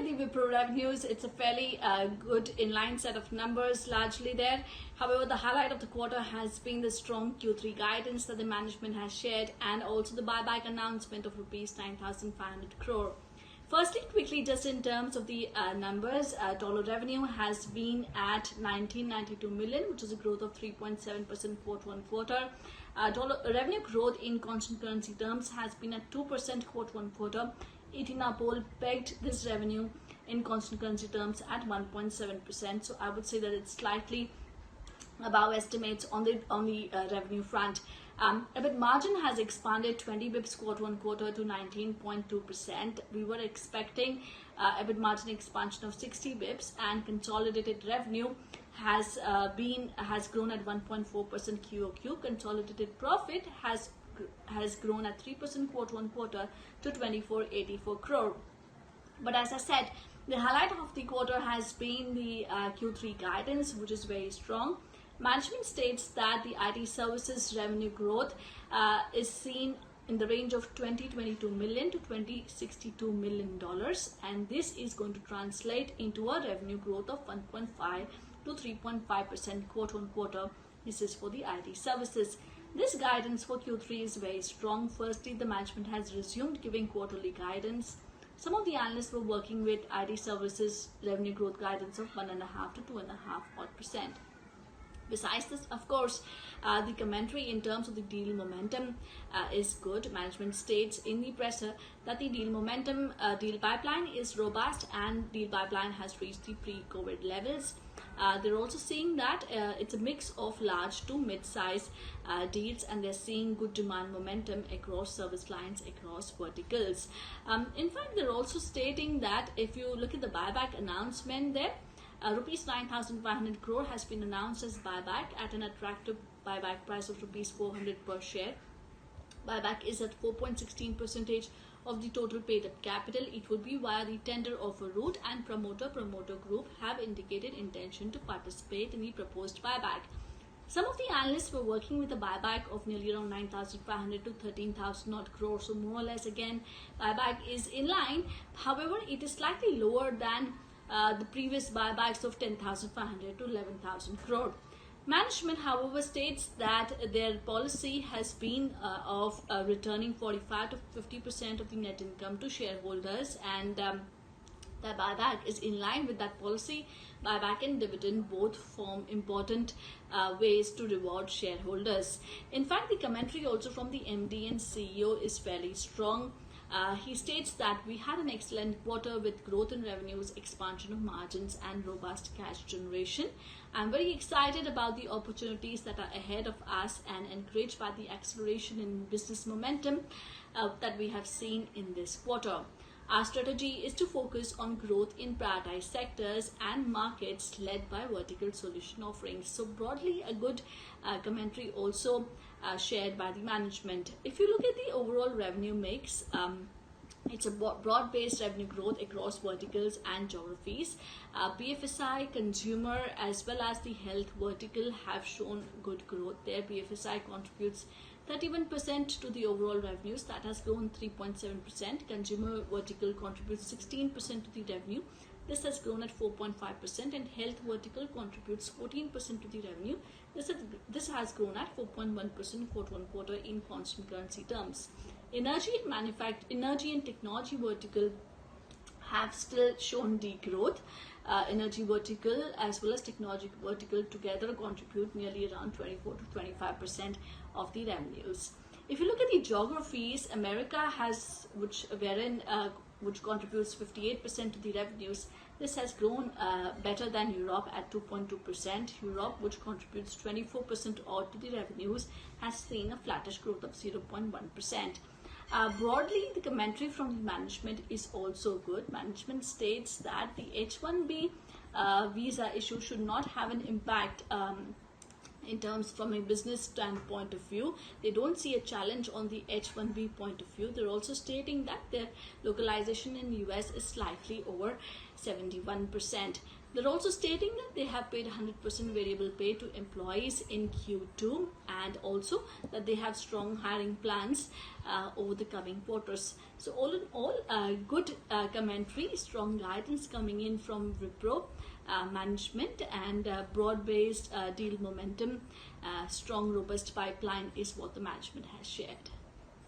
the Wipro revenues, it's a fairly good inline set of numbers largely there. However, the highlight of the quarter has been the strong Q3 guidance that the management has shared, and also the buyback announcement of rupees 9,500 crore. Firstly, quickly, just in terms of the numbers, dollar revenue has been at 1992 million, which is a growth of 3.7% quarter on quarter. Dollar revenue growth in constant currency terms has been at 2% quarter on quarter. ETNA poll pegged this revenue in constant currency terms at 1.7%. So I would say that it's slightly above estimates on the revenue front. EBIT margin has expanded 20 bips quarter on quarter to 19.2%. We were expecting EBIT margin expansion of 60 bips, and consolidated revenue has grown at 1.4% QOQ. Consolidated profit has grown at 3% quarter on quarter to 2484 crore. But as I said, the highlight of the quarter has been the Q3 guidance, which is very strong. Management states that the IT services revenue growth is seen in the range of $2022 million to $2062 million, and this is going to translate into a revenue growth of 1.5 to 3.5% quarter on quarter. This is for the IT services. This guidance for Q3 is very strong. Firstly, the management has resumed giving quarterly guidance. Some of the analysts were working with IT services revenue growth guidance of 1.5 to 2.5%. Besides this, of course, the commentary in terms of the deal momentum is good. Management states in the presser that the deal momentum, deal pipeline is robust, and deal pipeline has reached the pre-COVID levels. They're also seeing that it's a mix of large to mid-size deals, and they're seeing good demand momentum across service lines, across verticals. In fact, they're also stating that if you look at the buyback announcement there, rupees 9,500 crore has been announced as buyback at an attractive buyback price of rupees 400 per share. Buyback is at 4.16% of the total paid up capital. It would be via the tender offer route, and promoter group have indicated intention to participate in the proposed buyback. Some of the analysts were working with a buyback of nearly around 9,500 to 13,000 odd crore. So more or less, again, buyback is in line. However, it is slightly lower than the previous buybacks of 10,500 to 11,000 crore. Management, however, states that their policy has been of returning 45 to 50% of the net income to shareholders, and the buyback is in line with that policy. Buyback and dividend both form important ways to reward shareholders. In fact, the commentary also from the MD and CEO is fairly strong. He states that we had an excellent quarter with growth in revenues, expansion of margins, and robust cash generation. I'm very excited about the opportunities that are ahead of us, and encouraged by the acceleration in business momentum that we have seen in this quarter. Our strategy is to focus on growth in prioritized sectors and markets led by vertical solution offerings. So broadly, a good commentary also shared by the management. If you look at the overall revenue mix, it's a broad-based revenue growth across verticals and geographies. BFSI, consumer, as well as the health vertical have shown good growth there. BFSI contributes 31% to the overall revenues. That has grown 3.7%. Consumer vertical contributes 16% to the revenue. This has grown at 4.5%, and health vertical contributes 14% to the revenue. This has grown at 4.1% quarter on quarter in constant currency terms. Energy and technology vertical have still shown degrowth. Energy vertical as well as technology vertical together contribute nearly around 24 to 25% of the revenues. If you look at the geographies, America has, which contributes 58% to the revenues. This has grown better than Europe at 2.2%. Europe, which contributes 24% odd to the revenues, has seen a flattish growth of 0.1%. Broadly, the commentary from the management is also good. Management states that the H1B visa issue should not have an impact in terms from a business standpoint of view. They don't see a challenge on the H1B point of view. They're also stating that their localization in the US is slightly over 71%. They're also stating that they have paid 100% variable pay to employees in Q2, and also that they have strong hiring plans over the coming quarters. So all in all, good commentary, strong guidance coming in from Wipro management, and broad-based deal momentum, strong robust pipeline is what the management has shared.